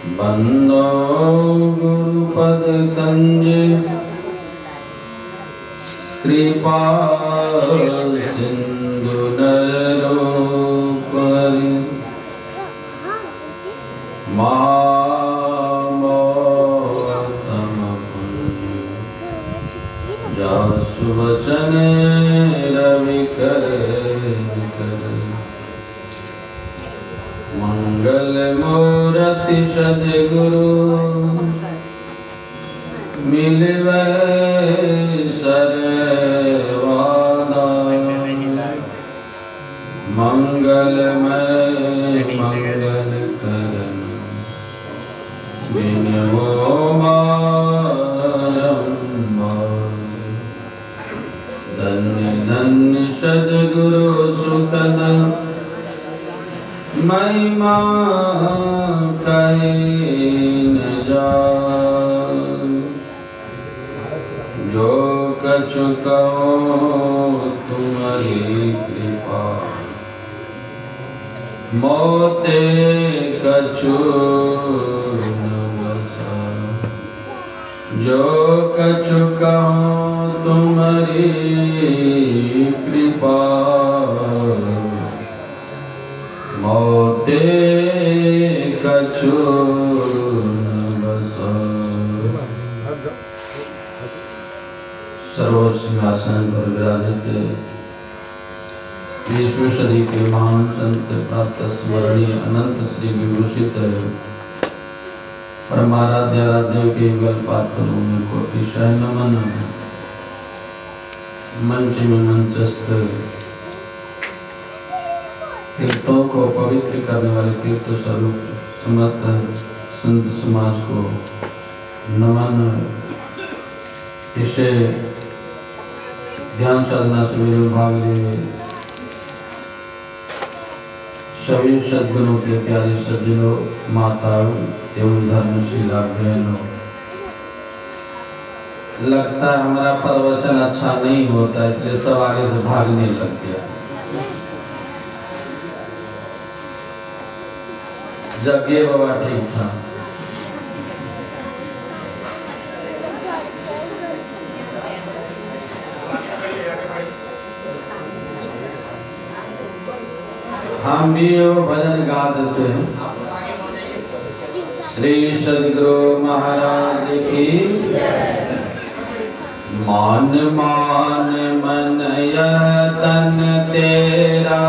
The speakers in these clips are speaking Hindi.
बंदो गुरुपद कंज कृपा सिंधु नरोपरि मामोतम जासु वचन रवि कर मंगल मूर्ति सद्गुरु मिलवे सर्वादा मंगलमय मंगल करण बिनवो धन्य धन्य सद्गुरु सुखद महिमा कहे न जाए जो कछु कहो तुम्हारी कृपा मोते कछु न बसा जो कछु कहो तुम्हारी कृपा मोते कछु न बसा। सर्व सिंहासन पर विराजित 20वीं सदी के महान संत प्रातः स्मरणीय अनंत श्री विभूषित परमाराध्याराध्य के युगल पात्रों में कोटि शह नमन। मंच में मंचस्थ तीर्थों को पवित्र करने वाले तीर्थ स्वरूप समस्त संत समाज को नमन। इसे ध्यान साधना शिविर में भाग लिए सभी सद्गुणों के प्यारे सज्जनों, माताओं एवं धर्मशीला बहनों, लगता है हमारा प्रवचन अच्छा नहीं होता इसलिए सब आगे से भागने लग गया। जगे बाबा ठीक था। हम भी वो भजन गा देते हैं। श्री सद्गुरु महाराज की मान मान मन यतन तेरा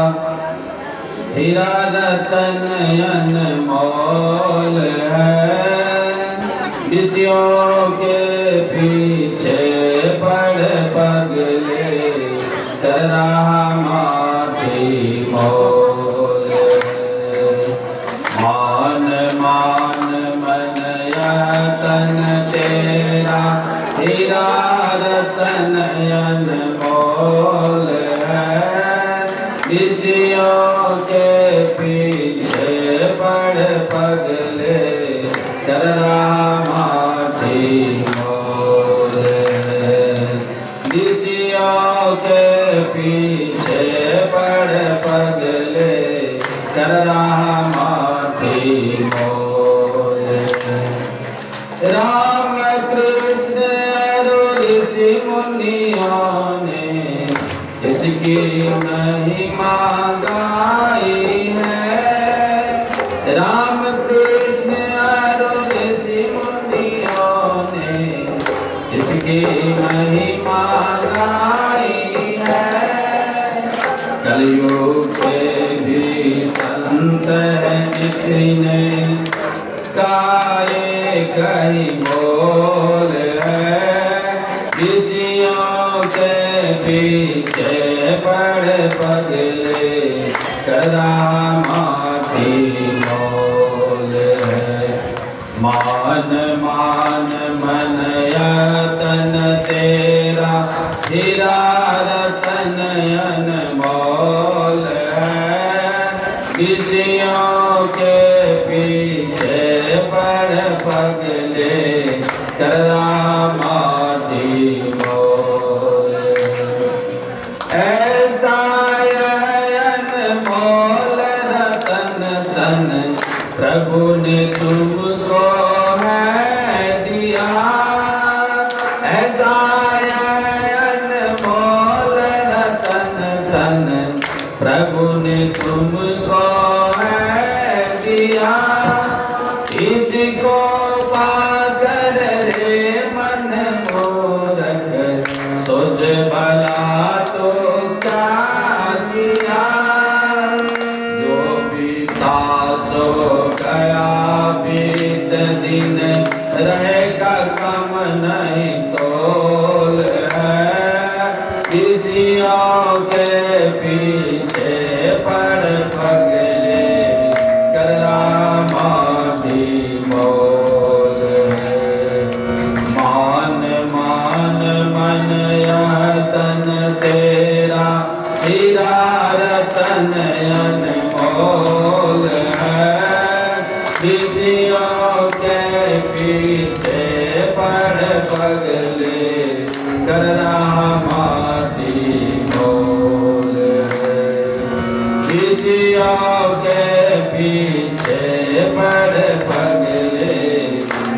हीरा रतन अनमोल है। विषयों के पीछे पड़ पगले तेरा माटी मोल है। मान मान मन यतन तेरा हीरा रतन अनमोल है। विषयों के पीछे पड़ पगले तेरा माटी मोल है। विषयों के पीछे पड़ पगले तेरा माटी मोल है। राम कृष्ण ऋषि मुनियों ने इसकी महिमा गाई है। राम कृष्ण ऋषि मुनियों ने इसकी महिमा गाई है। कलयुग के भी संत हैं जितने काये कहीं बोल है। विषयों के पीछे पड़ पगले तेरा माटी मोल है। मान मान मन यतन तेरा हीरा रतन अनमोल है। विषयों के पीछे पड़ पगले तेरा माटी मोल है। ऐसा अनमोल रतन तन प्रभु ने तुमको है दिया ऐसा अनमोल रतन धन, प्रभु ने तुमको है दिया। इसको पाकर रे मन मोरक, सोच भला तो क्या किया। जो बीता सो गया बीत दिन, रहेगा कम नहीं तोल है। किसियों के पीछे पड़ पगले, करना माटी मोल है। मान मान मन यह तन तेरा, हीरा रतन अनमोल है। किसियों के पीछे पड़ पगले, करना माटी मोल है। किसियों के पीछे पड़ पगले,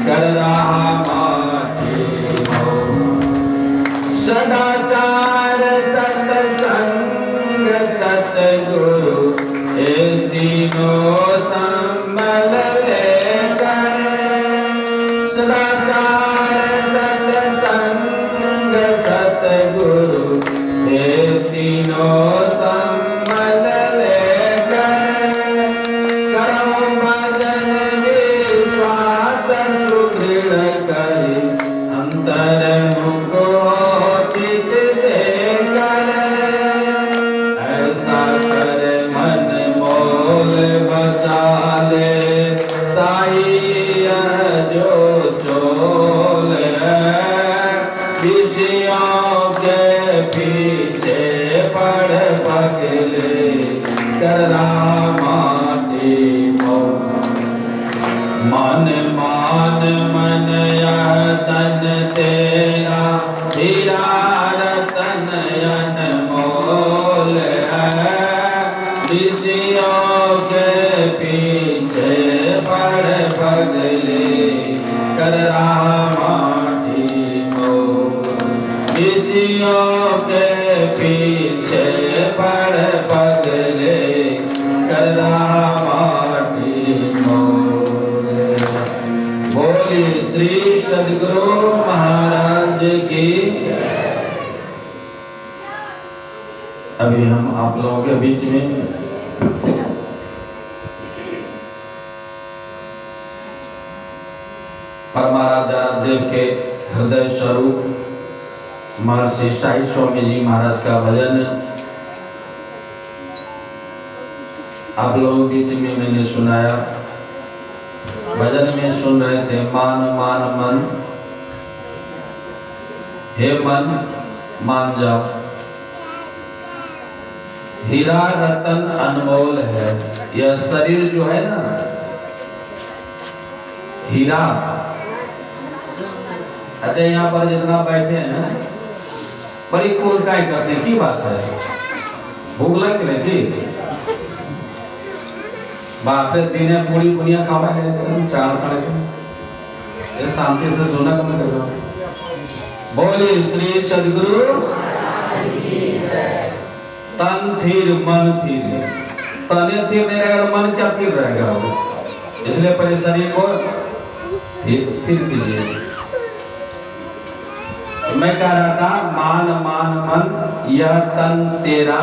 करना माटी मोल। सदाचार सत्संग सतगुरु, ये तीनों संभल लेकर। सदाचार सत्संग सतगुरु, ये तीनों संभल लेकर। करो भजन विश्वास सुदृढ़ करी, अंतर मुको चित देकर। ऐसा कर मन मोल बचा ले, साईं जो चोल है। किसियों के पीछे पड़ पगले, करना माटी मोल। मन मान मन यह तन तेरा, हीरा रतन अनमोल है। किसियों के पीछे पड़ पगले, करना माटी मोल। किसियों के पीछे पड़ पगले, करना माटी मोल। बोली श्री सद्गुरु महाराज की। अभी हम आप लोगों के बीच में परमाराध्य देव के हृदय स्वरूप महर्षि साई स्वामी जी महाराज का भजन आप लोगों के बीच में मैंने सुनाया। भजन में सुन रहे थे, मान मान मन, हे मन मान जाओ, हीरा रतन अनमोल है। यह शरीर जो है ना, हीरा। अच्छा, यहाँ पर जितना बैठे हैं बड़ी कोल काय करते की बात है, भूख लग रही थी बाप रे, दिन पूरी दुनिया खावा है, चार खड़े ये शांति से सुना कम कर दो। बोले श्री सद्गुरु। तन थीर मन थीर, तने थीर नहीं रहेगा तो मन क्या थीर रहेगा, इसलिए पहले शरीर को स्थिर कीजिए। मैं कह रहा था, मान मान मन यह तन तेरा,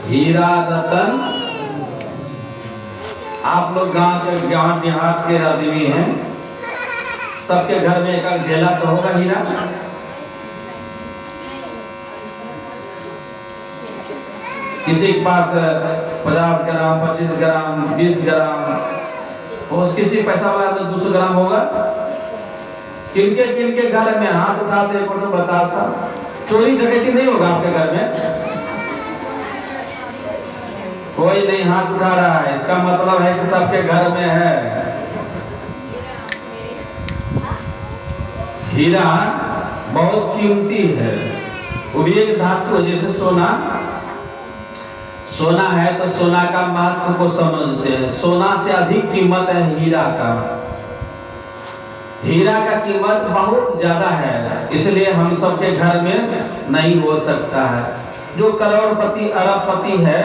हीरा रतन। आप लोग गांव देहात के आदमी हैं, सबके घर में एक ढेला तो होगा हीरा। किसी के पास 50 ग्राम 25 ग्राम 20 ग्राम और किसी पैसा वाला तो 200 ग्राम होगा। किनके घर में हाथ उठाते हैं, फोटो बताता, चोरी डकैती नहीं होगा आपके घर में। कोई नहीं हाथ उठा रहा है, इसका मतलब है कि सबके घर में है। हीरा बहुत कीमती है, वो भी एक धातु जैसे सोना। सोना है तो सोना का महत्व को समझते हैं। सोना से अधिक कीमत है हीरा का। हीरा का कीमत बहुत ज्यादा है, इसलिए हम सबके घर में नहीं हो सकता है। जो करोड़पति अरबपति है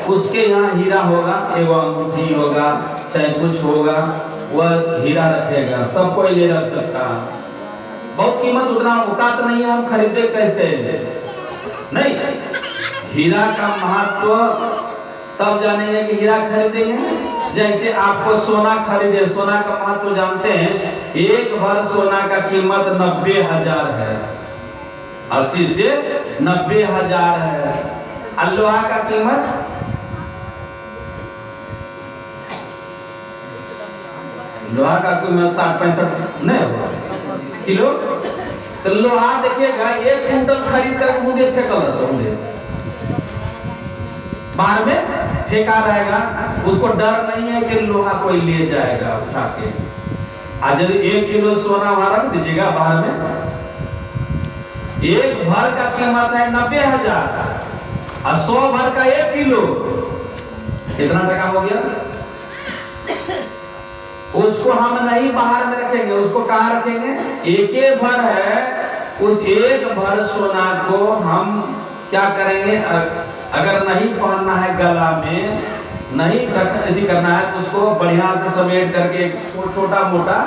उसके यहाँ हीरा होगा, एवं अंगूठी होगा, चाहे कुछ होगा, वह हीरा रखेगा, सब कोई ले रख सकता है। बहुत कीमत, उतना औकात नहीं है, हम खरीदे कैसे? नहीं, हीरा का महत्व तब जानेंगे कि हीरा खरीदेंगे। जैसे आपको सोना खरीदे, सोना का महत्व जानते हैं, एक भर सोना का कीमत 90,000 है, 80 से 90,000 है। लोहा का कीमत लोहा का कीमत 60-65 नहीं होगा किलो। तो लोहा देखिएगा 1 कुंटल खरीद कर मुझे फेंकल रहता हूँ, बाहर में फेंका रहेगा, उसको डर नहीं है कि लोहा कोई ले जाएगा उठा के। आज यदि 1 किलो सोना वहां रख दीजिएगा बाहर में, एक भर का कीमत है 90,000 और 100 भर का 1 किलो, कितना टका हो गया? उसको हम नहीं बाहर में रखेंगे, उसको कहाँ रखेंगे? एक भर है, उस एक भर सोना को हम क्या करेंगे? अगर नहीं पहनना है गला में, नहीं यदि करना है तो उसको बढ़िया से समेट करके छोटा मोटा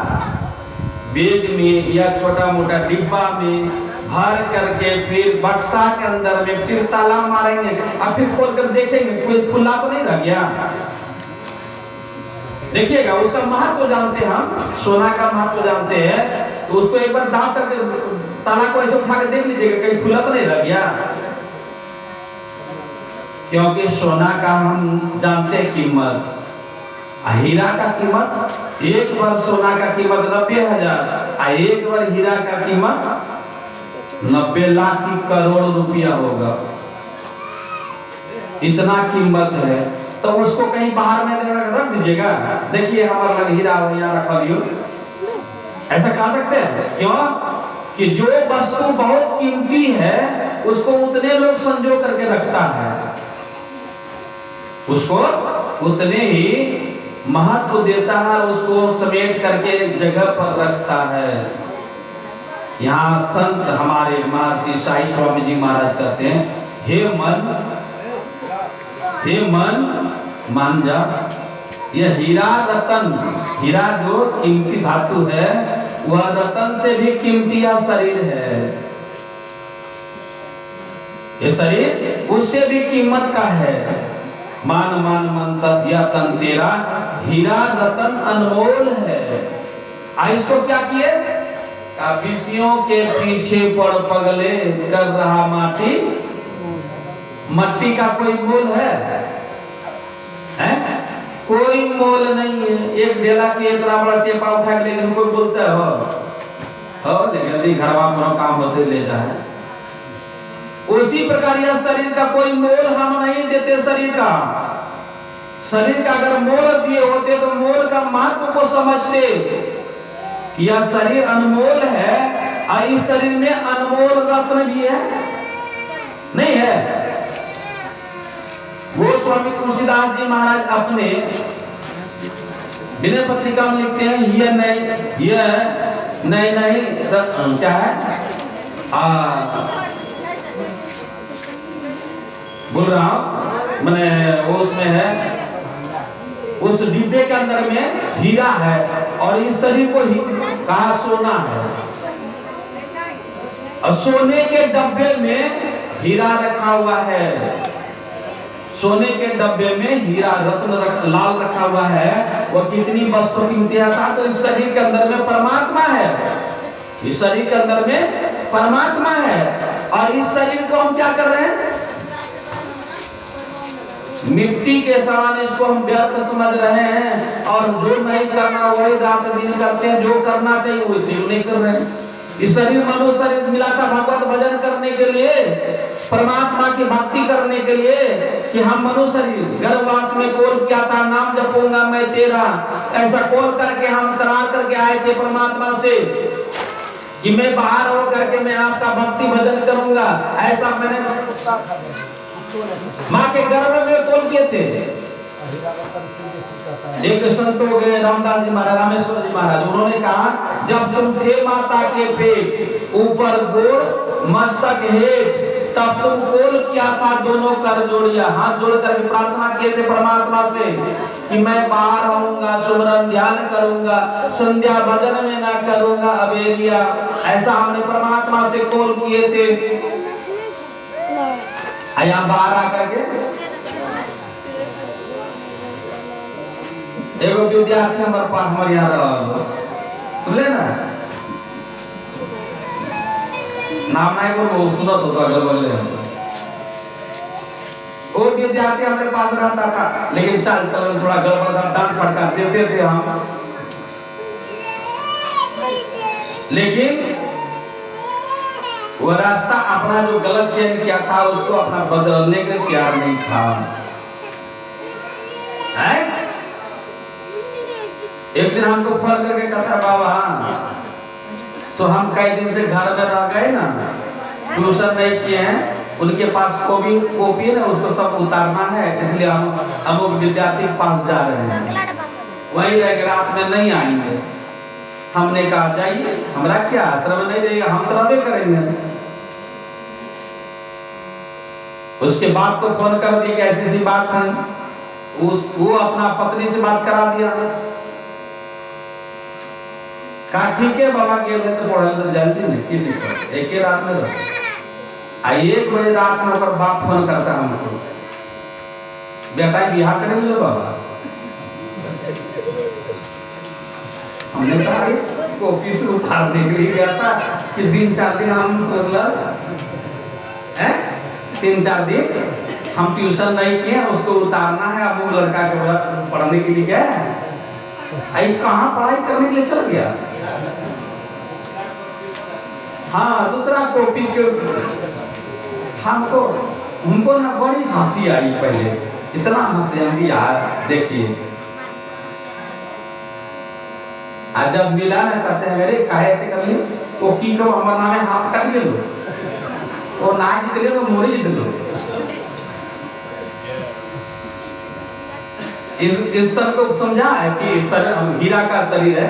बैग में या छोटा मोटा डिब्बा में भर करके फिर बक्सा के अंदर में फिर ताला मारेंगे और फिर खोल कर देखेंगे कोई खुला तो नहीं रह गया। देखिएगा, उसका महत्व जानते हैं हम, सोना का महत्व जानते हैं, तो उसको एक बार दाब करके ताला को ऐसे उठा के देख लीजिएगा कहीं खुला तो नहीं रह गया। क्योंकि सोना का हम जानते हैं कीमत, हीरा का कीमत, एक बार सोना का कीमत 90,000 और एक बार हीरा का कीमत 90 लाख की करोड़ रुपया होगा, इतना कीमत है। तो उसको कहीं बाहर में रख दीजिएगा, देखिए हमारा हीरा यहाँ रखा लियो, ऐसा कह सकते हैं? क्यों कि जो वस्तु बहुत कीमती है उसको उतने लोग संजो करके रखता है, उसको उतने ही महत्व देता है, उसको समेट करके जगह पर रखता है। यहाँ संत हमारे महर्षि साई स्वामी जी महाराज कहते हैं, हे मन मान जा, यह हीरा रतन, हीरा जो कीमती धातु है वह रतन से भी कीमती यह शरीर है। ये शरीर उससे भी कीमत का है। मान मान मन तथ्या तन तेरा, हीरा रतन अनमोल है। इसको क्या किए? विषयों के पीछे पड़ पगले कर रहा माटी, मट्टी का कोई मोल है? कोई मोल नहीं है। एक ढेला के इतना बड़ा चेपा उठा के लेकिन कोई बोलता हो लेकिन घरवा में काम होते ले जाए। उसी प्रकार यह शरीर का कोई मोल हम नहीं देते। शरीर का अगर मोल दिए होते तो मोल का महत्व को समझते। यह शरीर अनमोल है और इस शरीर में अनमोल रत्न भी है, नहीं है? वो स्वामी तुलसीदास जी महाराज अपने विनय पत्रिका में लिखते हैं, यह नहीं क्या है, बोल रहा हूं मैंने, वो उसमें है, उस डिब्बे के अंदर में हीरा है और इस शरीर को कहा सोना है, और सोने के डब्बे में हीरा रखा हुआ है। सोने के डब्बे में हीरा रत्न लाल रखा हुआ है। वह कितनी वस्तु कीमती था। तो इस शरीर के अंदर में परमात्मा है, इस शरीर के अंदर में परमात्मा है, और इस शरीर को हम क्या कर रहे हैं? मिट्टी के समान इसको हम व्यर्थ समझ रहे हैं, और जो नहीं करना वही रात दिन करते हैं, जो करना चाहिए वो इसी नहीं कर रहे हैं। इस शरीर मनुष्य शरीर मिला था भगवत भजन करने के लिए, परमात्मा की भक्ति करने के लिए, कि हम मनुष्य शरीर गर्भवास में कोल किया था, नाम जपूंगा मैं तेरा, ऐसा कोल करके हम करार करके आए थे परमात्मा से कि मैं बाहर हो करके मैं आपका भक्ति भजन करूंगा। ऐसा मैंने माँ के गर्भ में कौन किए थे? एक संत हो गए रामदास जी महाराज, रामेश्वर जी महाराज, उन्होंने कहा जब तुम थे माता के पेट, ऊपर गोड़ मस्तक हेठ, तब तुम कोल क्या था दोनों कर जोड़िया, हाथ जोड़ कर प्रार्थना किए थे परमात्मा से कि मैं बाहर आऊंगा, सुमरन ध्यान करूंगा, संध्या भजन में ना करूंगा अबेरिया, ऐसा हमने परमात्मा से कोल किए थे। यहाँ बाहर आकर के एगो विद्यार्थी हमारे पास हमारे यहाँ सुन ले ना, नाम नहीं बोलो, सुना तो अगर बोले वो विद्यार्थी हमारे पास रहता था, लेकिन चाल चलन थोड़ा गड़बड़ था, डांट फटकार देते थे हम, लेकिन वो रास्ता अपना जो गलत चयन किया था उसको अपना बदलने के तैयार नहीं था। एक दिन हमको फोन करके कहा बाबा, तो हम कई दिन से घर में रह गए ना, ट्यूशन नहीं किए हैं, उनके पास कॉपी है ना, उसको सब उतारना है, इसलिए हम लोग विद्यार्थी के पास जा रहे हैं, वही रह रात में नहीं आएंगे। हमने कहा जाइए, हमारा क्या आश्रम नहीं रहेगा, हम तो रबे करेंगे। उसके बाद तो फोन कर दी कि ऐसी सी बात है, वो अपना पत्नी से बात करा दिया, कहा ठीक है बाबा के लिए तो पढ़े तो जल्दी नहीं चीज एक ही रात में आई, 1 बजे रात में ऊपर बाप फोन करता हमको, बेटा बिहार करेंगे बाबा। हमने कहा ऑफिस से उतार दे के लिए गया था कि 3-4 दिन हम मतलब 3-4 दिन हम ट्यूशन नहीं किए, उसको उतारना है, अब वो लड़का के पढ़ने के लिए गया है, आई कहाँ पढ़ाई करने के लिए चल गया। हाँ दूसरा कॉपी के हमको ना बड़ी हंसी आई, पहले इतना हंसे हम यार देखिए, आज जब मिला ना कहते हैं मेरे काहे थे कर लिए वो की को हमारे नामे हाथ कर लिए लो, वो ना जीत ले तो मोरी जीत लो। इस तरह को समझा है कि इस तरह हीरा का शरीर है,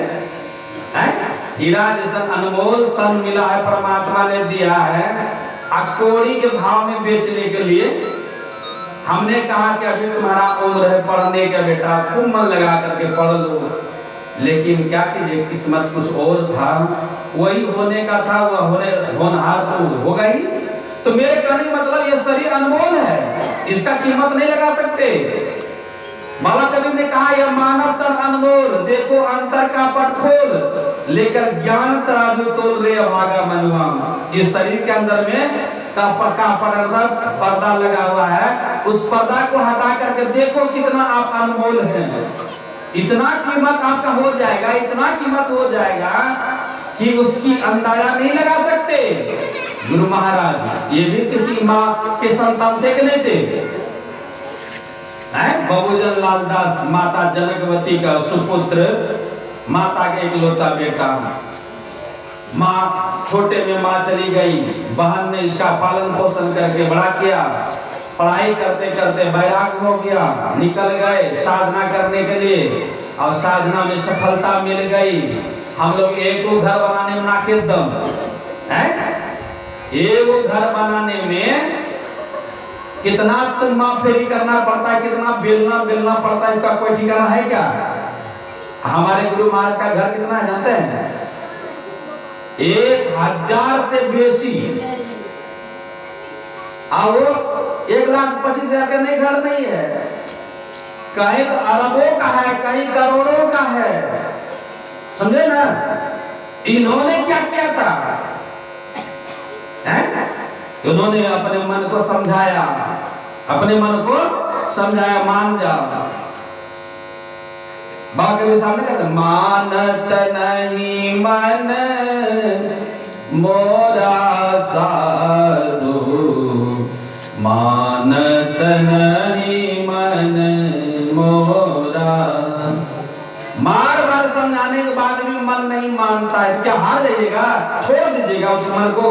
हीरा जैसा अनमोल तन मिला है, परमात्मा ने दिया है, अकोड़ी के भाव में बेचने के लिए। हमने कहा कि अभी तुम्हारा उम्र है पढ़ने का बेटा, खूब मन लगा करके पढ़ लो, लेकिन क्या कीजिए किस्मत कुछ और था, वही होने का था, वह होनहार तो होगा ही। तो मेरे कहने मतलब ये शरीर अनमोल है, इसका कीमत नहीं लगा सकते। बाबा कबीर ने कहा यह मानव तन अनमोल, देखो अंतर का पट खोल, लेकर ज्ञान तराजू तोल रे अभागा मनुआ। इस शरीर के अंदर में पर्दा लगा हुआ है, उस पर्दा को हटा करके देखो कितना आप अनमोल हैं, इतना कीमत आपका हो जाएगा, इतना कीमत हो जाएगा कि उसकी अंदाजा नहीं लगा सकते। गुरु महाराज ये भी किसी माँ के संतान थे कि नहीं थे? बहुजन लाल दास माता जनकवती का सुपुत्र, माता के इकलौता बेटा। माँ छोटे में माँ चली गई, बहन ने इसका पालन पोषण करके बड़ा किया, पढ़ाई करते करते बैराग हो गया, निकल गए साधना करने के लिए, और साधना में सफलता मिल गई। हम लोग एक घर बनाने में नाके दम है, एक घर बनाने में कितना तुम्मा फेरी करना पड़ता है, कितना बेलना पड़ता है, इसका कोई ठिकाना है क्या? हमारे गुरु महाराज का घर कितना है जानते हैं? 1000 से बेसी, और 1,25,000 का नहीं घर नहीं है, कहीं तो अरबों का है, कहीं करोड़ों का है, समझे ना? इन्होंने क्या किया था? उन्होंने अपने मन को समझाया, मान जा। बाबा कबीर साहब ने कहा मानत नहीं मन मोरा साधु, मानत नहीं मन मोरा। बार बार समझाने के बाद भी मन नहीं मानता है, क्या हार जाइएगा? छोड़ दीजिएगा उस मन को।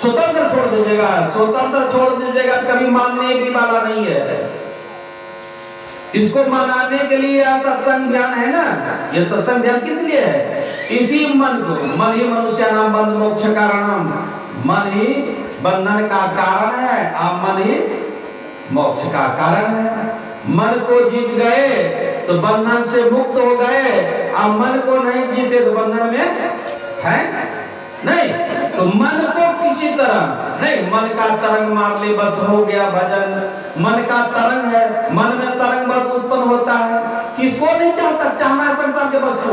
स्वतंत्र छोड़ दीजिएगा, स्वतंत्र छोड़ दीजिएगा, कभी मानने भी वाला नहीं है। इसको मनाने के लिए सत्संग ध्यान है ना, ये सत्संग ध्यान किस लिए है? इसी मन को, मन ही मनुष्य नाम बंध मोक्ष कारणम, मन ही बंधन का कारण है, आप मन ही मोक्ष का कारण है। मन को जीत गए तो बंधन से मुक्त हो गए, आप मन को नहीं जीते तो बंधन में है नहीं। तो मन को किसी तरह नहीं, मन का तरंग मार ले बस हो गया भजन। मन का तरंग है, मन में तरंग बस उत्पन्न होता है। किसको नहीं चाहता, चाहना है संसार के वस्तु,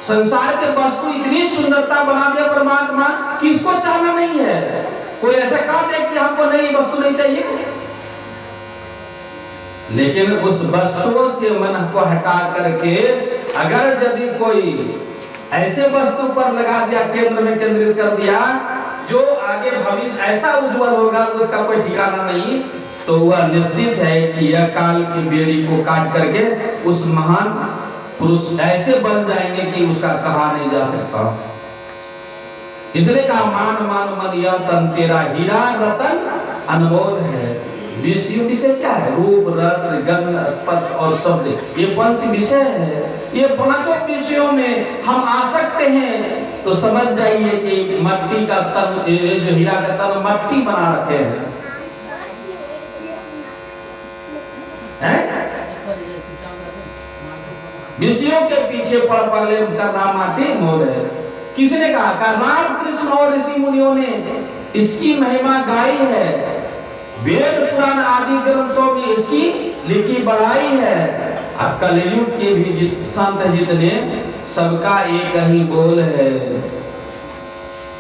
संसार के वस्तु इतनी सुंदरता बना दिया परमात्मा, किसको चाहना नहीं है? कोई ऐसा काम है कि हमको नहीं वस्तु नहीं चाहिए, लेकिन उस वस्तुओं से मन को हटा करके अगर यदि कोई ऐसे वस्तु पर लगा दिया, केंद्र में केंद्रित कर दिया, जो आगे भविष्य ऐसा उज्जवल होगा उसका कोई ठिकाना नहीं, तो वह निश्चित है कि यह काल की बेड़ी को काट करके उस महान पुरुष ऐसे बन जाएंगे कि उसका कहा नहीं जा सकता। इसलिए कहा मान मान मन यह तन तेरा हीरा रतन अनमोल है। विषय क्या है? रूप रस गंध स्पर्श और शब्द, ये पंच विषय है। ये पांचों विषयों में हम आ सकते हैं तो समझ जाइए कि मट्टी का तन, जो हीरा का तन मट्टी बना रखे हैं। विषयों के पीछे पड़ पड़े करना माटी मोल है। किसने कहा? राम कृष्ण और ऋषि मुनियों ने इसकी महिमा गाई है। वेद पुराण आदि ग्रंथों में इसकी लिखी बढ़ाई है। अब कलयुग के भी संत जितने सबका एक ही बोल है,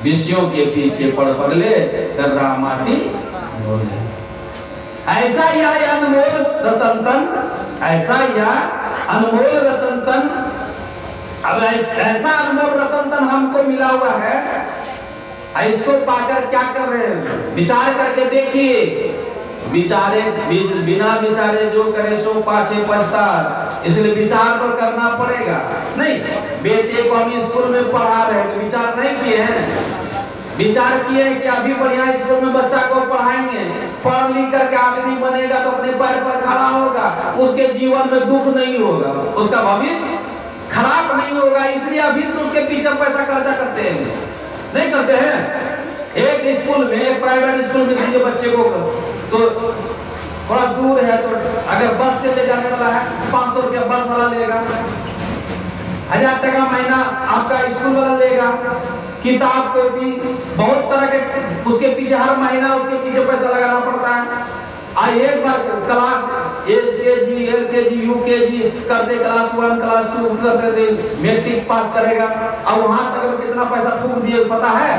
विषयों के पीछे पड़ पगले कर रहा माटी बोल है। ऐसा यह अनमोल रतन तन, ऐसा यह अनमोल रतन तन, अब ऐसा अनमोल रतन तन हमको मिला हुआ है। इसको पाकर क्या कर रहे हैं? विचार करके देखिए। विचारे बिना विचारे जो करे सो पाछे पछता, इसलिए विचार तो करना पड़ेगा। नहीं, बेटे को हम स्कूल में पढ़ा रहे हैं, विचार नहीं किए हैं। विचार किए कि अभी बढ़िया स्कूल में बच्चा को पढ़ाएंगे, पढ़ लिख करके आदमी बनेगा तो अपने पैर पर खड़ा होगा, उसके जीवन में दुख नहीं होगा, उसका भविष्य खराब नहीं होगा। इसलिए अभी से उसके पीछे पैसा खर्चा करते हैं, नहीं करते हैं। एक स्कूल में, एक प्राइवेट स्कूल में किसी बच्चे को तो थोड़ा दूर है तो अगर बस से ले जाने वाला है 500 रुपया बस वाला लेगा, 1000 टका महीना आपका स्कूल वाला लेगा। किताब को भी बहुत तरह के उसके पीछे हर महीना उसके पीछे पैसा लगाना पड़ता है। एक बार क्लास LKG, UKG करते, क्लास 1 क्लास 2 करते, मैट्रिक पास करेगा। अब वहां तक कितना पैसा फूक दिए पता है?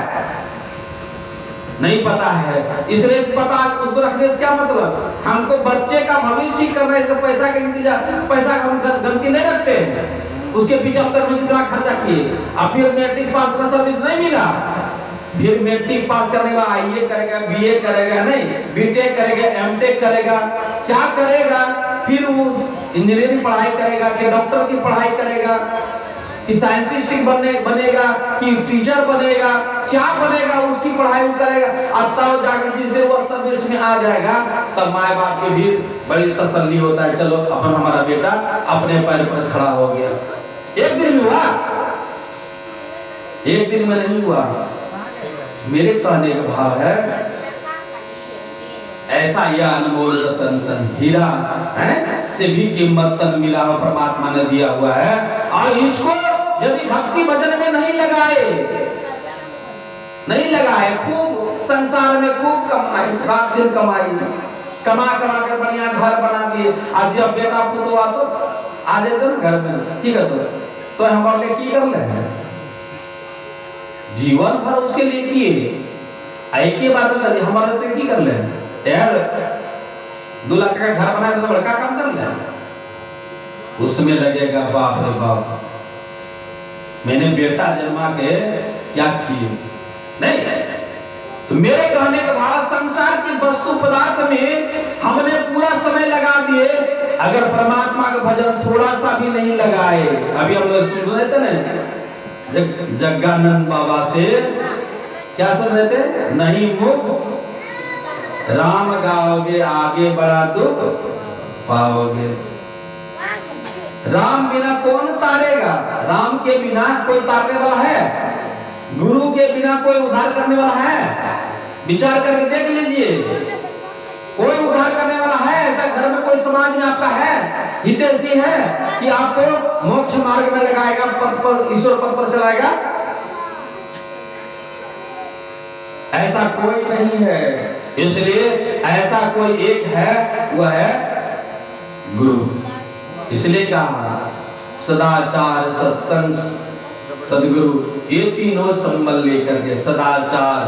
नहीं पता है। इसलिए पता उसको रखने से क्या मतलब? हमको बच्चे का भविष्य ठीक करना है, पैसा का इंतजार, पैसा का हम गलती नहीं रखते हैं। उसके 75 में कितना खर्चा किए, अब फिर मैट्रिक पास का सर्विस नहीं मिला, फिर मैट्रिक पास करने के बाद IAS करेगा, BA करेगा, नहीं BTech करेगा, MTech करेगा, क्या करेगा? फिर वो इंजीनियरिंग पढ़ाई करेगा कि डॉक्टर की पढ़ाई करेगा कि साइंटिस्ट बनेगा कि टीचर बनेगा, क्या बनेगा? उसकी पढ़ाई करेगा। अब तब जाकर जिस दिन वो सर्विस में आ जाएगा तब माँ बाप की भी बड़ी तसल्ली होता है, चलो अपन हमारा बेटा अपने पैर पर खड़ा हो गया। एक दिन में हुआ, एक दिन में नहीं हुआ। मेरे कहने का भाव है ऐसा यह अनमोल रतन तन हीरा है से भी कीमत तन मिला हुआ परमात्मा ने दिया हुआ है। और इसको यदि भक्ति भजन में नहीं लगाए, खूब संसार में खूब कमाई, रात दिन कमाई, कमा कर बढ़िया घर बना दिए। आज जब बेटा पुतो आ तो आ जाते ना घर में, ठीक है तो हम बोले की कर ले, जीवन भर उसके लिए किए, एक ही बार में कर हमारे तो की कर ले यार, 2 लाख का घर बनाया तो बड़का काम कर ले, उसमें लगेगा बाप रे बाप मैंने बेटा जन्मा के क्या किए। नहीं, तो मेरे कहने के बाद संसार की वस्तु पदार्थ में हमने पूरा समय लगा दिए, अगर परमात्मा का भजन थोड़ा सा भी नहीं लगाए। अभी हम लोग सुन रहे थे ना जग्गानंद बाबा से क्या सुन रहे थे? नहीं मुख राम गाओगे आगे बड़ा दुख पाओगे। राम बिना कौन तारेगा? राम के बिना कोई तारने वाला है? गुरु के बिना कोई उद्धार करने वाला है? विचार करके देख लीजिए, कोई उद्धार करने वाला है? ऐसा घर में कोई समाज में आपका है हितैषी है कि आपको मोक्ष मार्ग में लगाएगा, पद पर ईश्वर पद पर चलाएगा? ऐसा कोई नहीं है। इसलिए ऐसा कोई एक है, वह है गुरु। इसलिए कहा सदाचार सत्संग सदगुरु, ये तीनों संबल लेकर के, सदाचार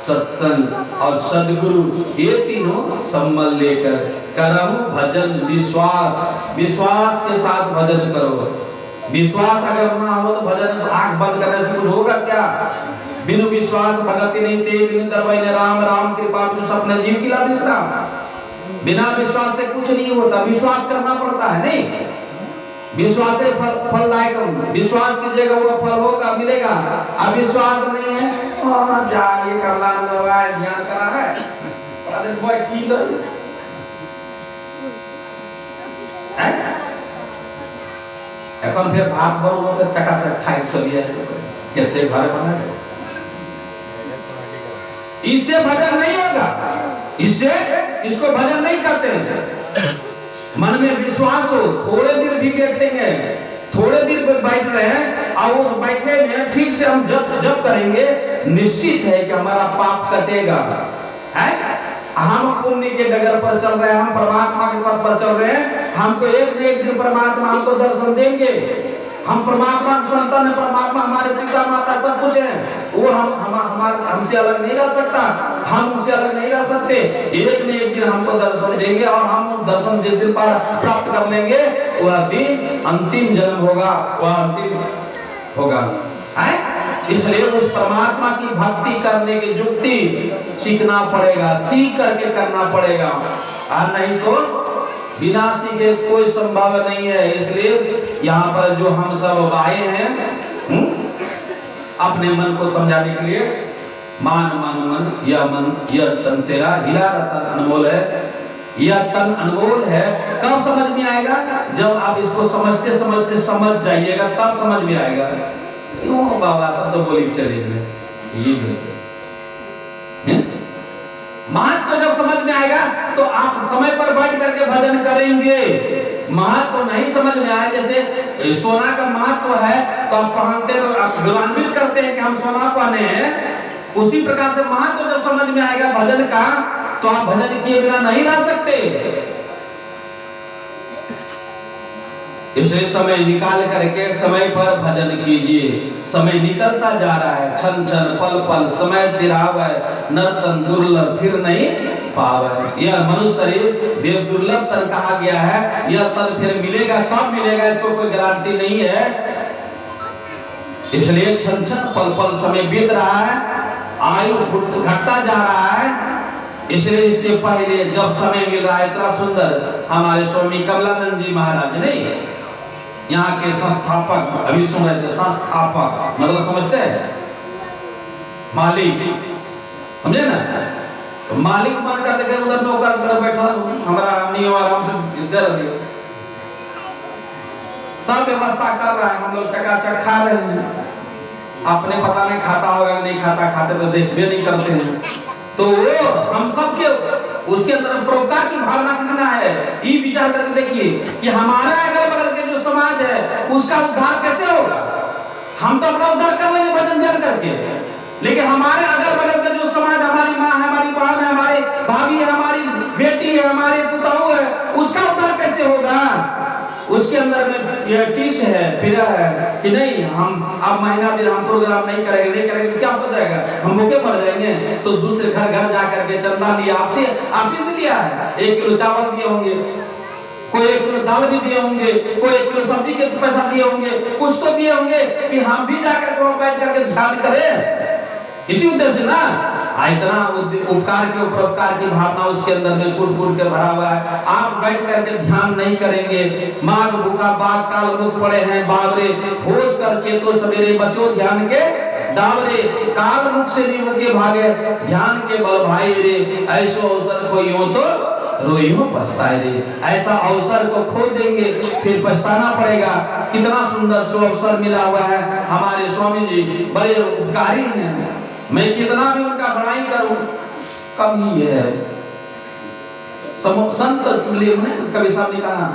सत्संग और सदगुरु, ये तीनों संबल लेकर करम भजन विश्वास, विश्वास के साथ भजन करो। विश्वास अगर ना हो तो भजन आंख बंद करने से कुछ होगा क्या? बिनु विश्वास भगति नहीं तेज दरबाई राम राम कृपा बिनु सपने जीव की विश्राम। बिना विश्वास से कुछ नहीं होता, विश्वास करना पड़ता है। नहीं विश्वास से फल लाएगा, विश्वास कीजिएगा वो फल होगा, मिलेगा। अब विश्वास नहीं है, जा ये करना ध्यान करा है ठीक এখন फिर भात बनो तो चकाचक खाई चलिए कैसे घर बना। इससे भजन नहीं होगा, इससे इसको भजन नहीं करते हैं। मन में विश्वास हो, थोड़े देर भी बैठेंगे, थोड़े देर बैठ रहे हैं और उस बैठे में ठीक से हम जब करेंगे, निश्चित है कि हमारा पाप कटेगा। है हम पुण्य के डगर पर चल रहे हैं, हम परमात्मा के पद पर चल रहे हैं। हमको एक न एक दिन परमात्मा हमको दर्शन देंगे। हम परमात्मा संतान है, परमात्मा हमारे पिता माता सब कुछ है। वो हमसे अलग नहीं रह सकता, हम उनसे अलग नहीं रह सकते। एक न एक दिन हमको दर्शन देंगे और हम उस दर्शन जिस दिन प्राप्त कर लेंगे, वह दिन अंतिम जन्म होगा, वह अंतिम होगा। इसलिए उस परमात्मा की भक्ति करने की युक्ति सीखना पड़ेगा, सीख करके करना पड़ेगा, और नहीं तो बिना सीखे कोई संभव नहीं है। इसलिए यहाँ पर जो हम सब आए हैं अपने मन को समझाने के लिए, मान मन मन यह तन तेरा हीरा रतन अनमोल है। यह तन अनमोल है। कब समझ में आएगा? जब आप इसको समझते समझते समझ जाइएगा, तब समझ में आएगा। क्यों बाबा सब तो बोली चले गए, ये महत्व जब समझ में आएगा तो आप समय पर बैठ करके भजन करेंगे। महत्व नहीं समझ में आए, जैसे सोना का महत्व है तो आप पहनते हो, आप गौरवान्वित करते हैं कि हम सोना पहने हैं। उसी प्रकार से महत्व जब समझ में आएगा भजन का, तो आप भजन किए बिना नहीं रह सकते। इसलिए समय निकाल करके समय पर भजन कीजिए। समय निकलता जा रहा है, क्षण क्षण पल पल समय सिरावे, नर्तन दुर्लभ फिर नहीं पावे। यह मनुष्य शरीर देव दुर्लभ तन कहा गया है। यह तन फिर मिलेगा, कब मिलेगा इसको कोई गारंटी नहीं है। इसलिए क्षण क्षण पल पल समय बीत रहा है, आयु घटता जा रहा है। इसलिए इससे पहले जब समय मिल रहा है, इतना सुंदर हमारे स्वामी कमलानंद जी महाराज नहीं, यहाँ के संस्थापक, अभी सुन रहे थे, संस्थापक मतलब समझते हैं, मालिक, समझे ना? तो मालिक बन कर देखे उधर नौकर तरफ बैठा, हमारा नियम आराम से इधर सब व्यवस्था कर रहा है, हम लोग चकाचक खा रहे हैं। आपने पता नहीं खाता होगा नहीं खाता, खाते तो देखते नहीं करते हैं। तो वो हम सब के उसके अंदर परोपकार की भावना कितना है, ये विचार करके देखिए कि हमारा अगल बगल के जो समाज है उसका उद्धार कैसे होगा। हम तो अपना उद्धार कर लेंगे भजन ध्यान करके, लेकिन हमारे अगल बगल का जो समाज, हमारी माँ है, हमारी बहन है, हमारी भाभी है, हमारी बेटी है, हमारे पुताऊ है, उसका उद्धार कैसे होगा? उसके अंदर में यह टीस है, फिर है कि नहीं हम अब महीना दिन हम प्रोग्राम नहीं करेंगे तो क्या हो जाएगा, हम भूखे मर जाएंगे। तो दूसरे घर जा करके चंदा लिया, आपसे आप ही से लिया है, 1 किलो चावल दिए होंगे, कोई 1 किलो दाल भी दिए होंगे, कोई 1 किलो सब्जी के पैसा दिए होंगे, कुछ तो दिए होंगे कि हम भी जाकर वहां बैठ करके ध्यान करें। इसी उद्देश्य से ना इतना उपकार के उपकार की भावना उसके अंदर में कुल के भरा हुआ है। आप बैठ करके ध्यान नहीं करेंगे, माघ भूखा बाग काल मुख पड़े हैं बाबरे, होश कर चेतो सवेरे बचो ध्यान के डावरे काल मुख से नींबू के भागे, ध्यान के बल भाई रे, ऐसो अवसर को यूं तो रोइयो पछताए रे। ऐसा अवसर को खो देंगे फिर पछताना पड़ेगा। कितना सुंदर सो अवसर मिला हुआ है। हमारे स्वामी जी बड़े उपकारी हैं, मैं कितना भी उनका बड़ाई करूं कम ही है। संत तुल्य ने कवि साहब ने कहा,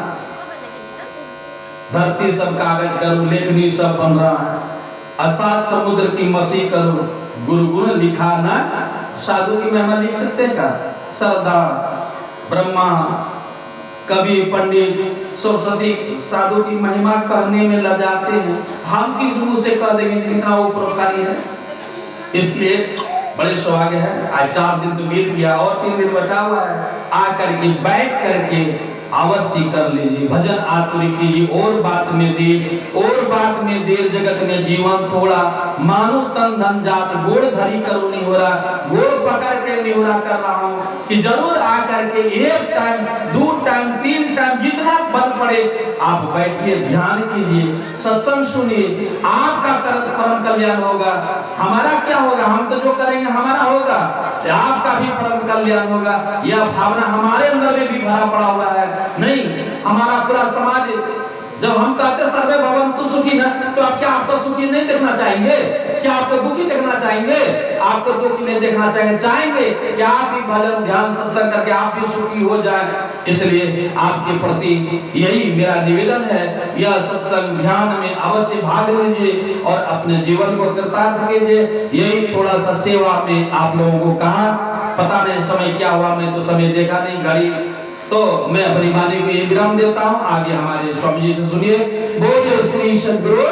धरती सब कागज करूं, लेखनी सब बन रहा है, असात समुद्र की मसी करूं, गुरु गुण लिखा ना। साधु की महिमा लिख सकते हैं क्या? सरदार, ब्रह्मा, कवि, पंडित, सरस्वती साधु की महिमा कहने में लजाते हैं। हम किस मुंह से कह देंगे कितना वो परोपकारी है। इसलिए बड़े सौभाग्य है, आज 4 दिन तो बीत गया और 3 दिन बचा हुआ है। आकर के बैठ करके अवश्य कर लीजिए, भजन आतुरी कीजिए। और बात में देर जगत में जीवन थोड़ा, मानुष तन धन जात गोड़ धरी करो नहीं हो रहा, गोड़ पकड़ के नहीं हो रहा कर रहा हूँ कि जरूर आकर के 1 टाइम 2 टाइम 3 टाइम जितना बल पड़े आप बैठिए, ध्यान कीजिए, सत्संग सुनिए, आपका परम कल्याण होगा। हमारा क्या होगा? हम तो जो करेंगे हमारा होगा, आपका भी परम कल्याण होगा। यह भावना हमारे अंदर में भी भरा पड़ा हुआ है। नहीं, हमारा पूरा समाज, जब हम कहते सर्वे भवन्तु सुखी है, तो आप क्या आपको सुखी नहीं देखना चाहेंगे? क्या आपको दुखी देखना चाहेंगे? आपको दुखी नहीं देखना चाहेंगे कि आप भी भजन ध्यान सत्संग करके आप भी सुखी हो जाए। इसलिए आपके प्रति यही मेरा निवेदन है, यह सत्संग ध्यान में अवश्य भाग लीजिए और अपने जीवन को कृतार्थ कीजिए। यही थोड़ा सा सेवा में आप लोगों को कहा, पता नहीं समय क्या हुआ, मैं तो समय देखा नहीं घड़ी, तो मैं अपनी वाणी को ये विराम देता हूँ। आगे हमारे स्वामी जी से सुनिए। बोलिए श्री सद्गुरु